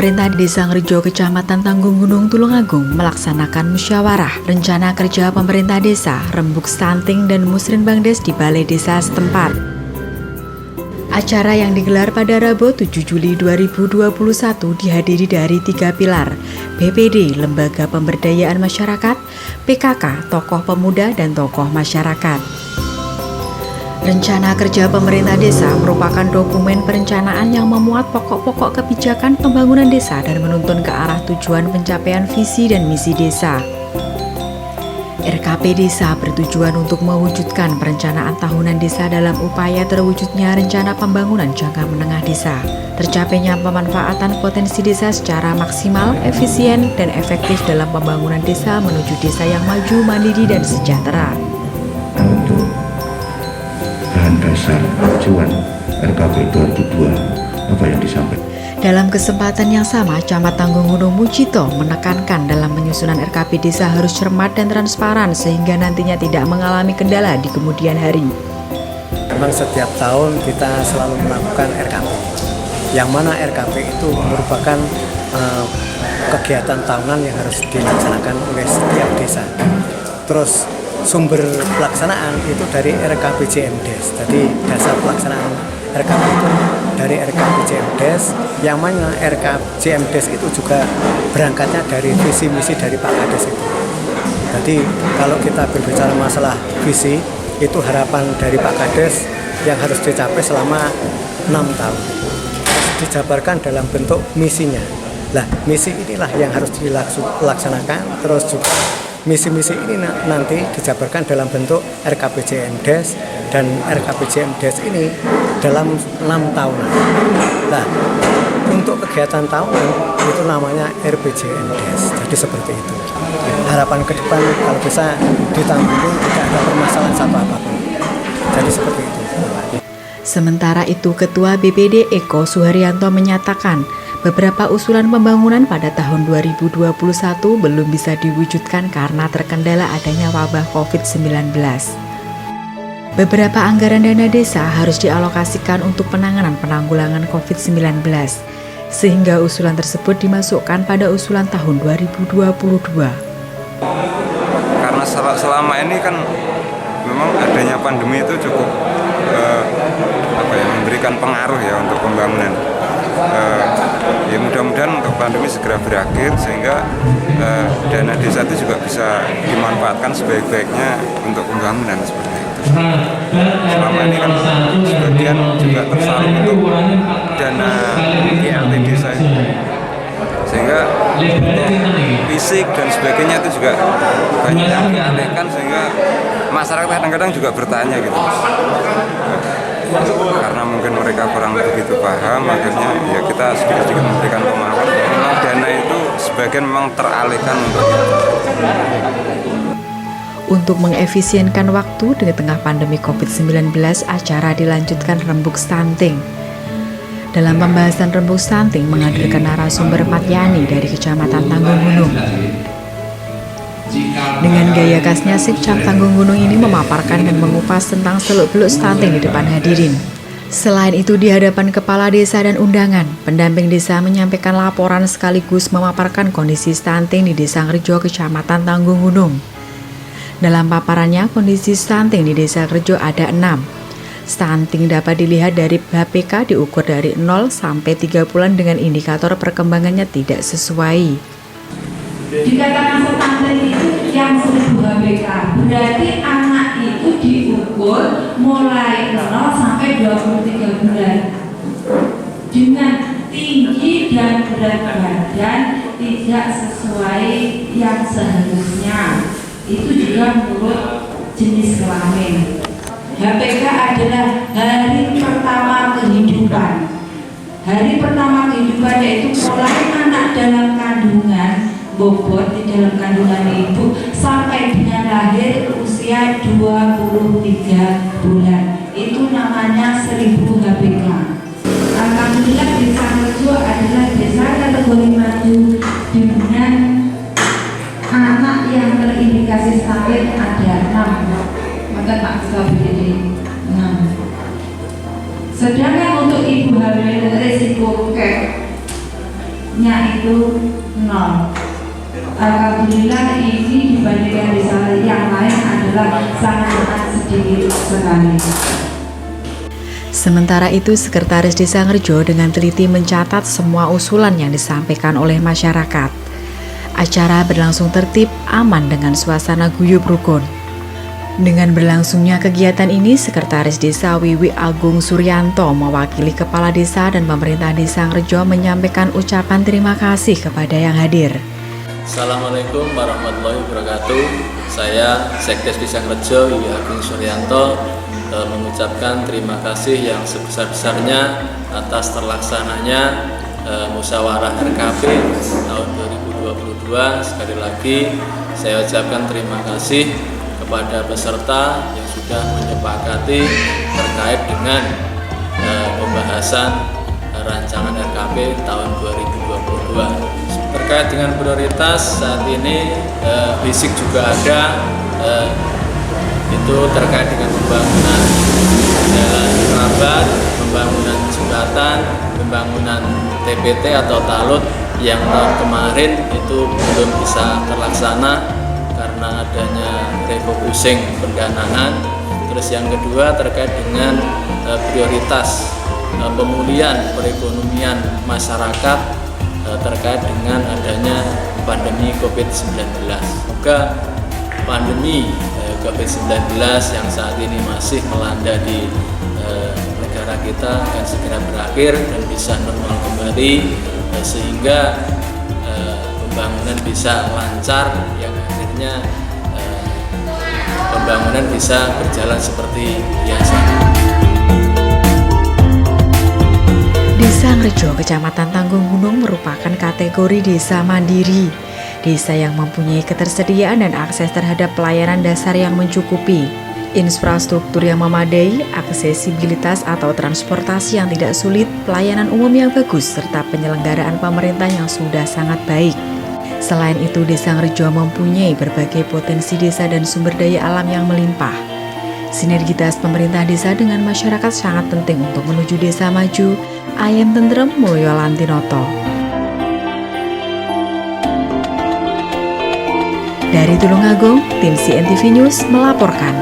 Pemerintah Desa Ngrejo Kecamatan Tanggung Gunung Tulungagung melaksanakan musyawarah rencana kerja pemerintah desa, rembuk stunting dan musrenbangdes di balai desa setempat. Acara yang digelar pada Rabu 7 Juli 2021 dihadiri dari 3 pilar, BPD, Lembaga Pemberdayaan Masyarakat, PKK, tokoh pemuda dan tokoh masyarakat. Rencana kerja pemerintah desa merupakan dokumen perencanaan yang memuat pokok-pokok kebijakan pembangunan desa dan menuntun ke arah tujuan pencapaian visi dan misi desa. RKP Desa bertujuan untuk mewujudkan perencanaan tahunan desa dalam upaya terwujudnya rencana pembangunan jangka menengah desa, tercapainya pemanfaatan potensi desa secara maksimal, efisien, dan efektif dalam pembangunan desa menuju desa yang maju, mandiri, dan sejahtera. Untuk bahan dasar acuan RKP 2002 apa yang disampaikan? Dalam kesempatan yang sama, Camat Tanggung Gunung Mujito menekankan dalam penyusunan RKP Desa harus cermat dan transparan sehingga nantinya tidak mengalami kendala di kemudian hari. Memang setiap tahun kita selalu melakukan RKP, yang mana RKP itu merupakan kegiatan tahunan yang harus dilaksanakan oleh setiap desa. Terus sumber pelaksanaan itu dari RKPJMDes. Jadi dasar pelaksanaan RKP itu dari RKPJMDes, yang mana RKPJMDes itu juga berangkatnya dari visi misi dari Pak Kades itu. Jadi kalau kita berbicara masalah visi, itu harapan dari Pak Kades yang harus dicapai selama 6 tahun. Terus dijabarkan dalam bentuk misinya. Lah, misi inilah yang harus dilaksanakan, terus juga misi-misi ini nanti dijabarkan dalam bentuk RKPJMDes, dan RKPJMDes ini dalam 6 tahunan. Nah, untuk kegiatan tahunan itu namanya RPJMDes. Jadi seperti itu. Harapan ke depan kalau bisa di Tanggung tidak ada permasalahan satu apapun. Jadi seperti itu. Sementara itu, Ketua BPD Eko Suharyanto menyatakan beberapa usulan pembangunan pada tahun 2021 belum bisa diwujudkan karena terkendala adanya wabah COVID-19. Beberapa anggaran dana desa harus dialokasikan untuk penanggulangan COVID-19, sehingga usulan tersebut dimasukkan pada usulan tahun 2022. Karena selama ini kan memang adanya pandemi itu cukup memberikan pengaruh ya untuk pembangunan. Ya mudah-mudahan untuk pandemi segera berakhir sehingga dana desa itu juga bisa dimanfaatkan sebaik-baiknya untuk pembangunan seperti itu. Selama ini kan sebagian juga tersalur untuk dana PLT desa itu, sehingga fisik dan sebagainya itu juga banyak yang dialihkan sehingga masyarakat kadang-kadang juga bertanya gitu. Karena mungkin mereka kurang begitu paham, akhirnya ya kita sedikit-sedikit memberikan pemahaman bahwa dana itu sebagian memang teralihkan untuk itu. Untuk mengefisienkan waktu di tengah pandemi COVID-19, acara dilanjutkan rembuk stunting. Dalam pembahasan rembuk stunting menghadirkan narasumber Matyani dari Kecamatan Tanggung Gunung. Dengan gaya khasnya, Camat Tanggung Gunung ini memaparkan dan mengupas tentang seluk-beluk stunting di depan hadirin. Selain itu, di hadapan kepala desa dan undangan, pendamping desa menyampaikan laporan sekaligus memaparkan kondisi stunting di Desa Ngrejo Kecamatan Tanggung Gunung. Dalam paparannya, kondisi stunting di Desa Ngrejo ada 6. Stunting dapat dilihat dari HPK diukur dari 0 sampai 3 bulan dengan indikator perkembangannya tidak sesuai. Dikatakan stunting itu yang 1000 HPK, berarti anak itu diukur mulai 0 sampai 23 bulan dengan tinggi dan berat badan tidak sesuai yang seharusnya. Itu juga menurut jenis kelamin. HPK adalah hari pertama kehidupan. Hari pertama kehidupan yaitu mulai anak dalam kandungan, bobot di dalam kandungan ibu sampai dengan lahir usia 23 bulan. Itu namanya 1000 HPK. Alhamdulillah Desa Ngrejo adalah desa kategori maju dengan anak yang terindikasi stunting ada 6. Maka Pak Ketua BPD 6. Sedangkan untuk ibu hamil risiko nya itu 0. Alhamdulillah ini dibandingkan desa yang lain adalah sangat sedikit sekali. Sementara itu, Sekretaris Desa Ngerjo dengan teliti mencatat semua usulan yang disampaikan oleh masyarakat. Acara berlangsung tertib, aman dengan suasana guyub rukun. Dengan berlangsungnya kegiatan ini, Sekretaris Desa Wiwi Agung Suryanto mewakili Kepala Desa dan Pemerintah Desa Ngerjo menyampaikan ucapan terima kasih kepada yang hadir. Assalamualaikum warahmatullahi wabarakatuh. Saya Sekdes Desa Ngerjo Wiwi Agung Suryanto mengucapkan terima kasih yang sebesar-besarnya atas terlaksananya musyawarah RKP tahun 2022. Sekali lagi saya ucapkan terima kasih kepada peserta yang sudah menyepakati terkait dengan pembahasan rancangan RKP tahun 2022. Terkait dengan prioritas saat ini fisik juga ada, itu terkait dengan pembangunan jalan kerabat, pembangunan jembatan, pembangunan TPT atau talut yang tahun kemarin itu belum bisa terlaksana karena adanya refocusing pendanaan. Terus yang kedua terkait dengan prioritas pemulihan perekonomian masyarakat terkait dengan adanya pandemi COVID-19. Semoga pandemi COVID-19 yang saat ini masih melanda di negara kita akan segera berakhir dan bisa normal kembali, sehingga pembangunan bisa lancar, yang akhirnya pembangunan bisa berjalan seperti biasa. Desa Ngerjo, Kecamatan Tanggung Gunung merupakan kategori desa mandiri, desa yang mempunyai ketersediaan dan akses terhadap pelayanan dasar yang mencukupi, infrastruktur yang memadai, aksesibilitas atau transportasi yang tidak sulit, pelayanan umum yang bagus, serta penyelenggaraan pemerintah yang sudah sangat baik. Selain itu, Desa Ngerjo mempunyai berbagai potensi desa dan sumber daya alam yang melimpah. Sinergitas pemerintah desa dengan masyarakat sangat penting untuk menuju desa maju. Ayam Tentrem Mulyo Lantinoto. Dari Tulungagung, tim CNTV News melaporkan.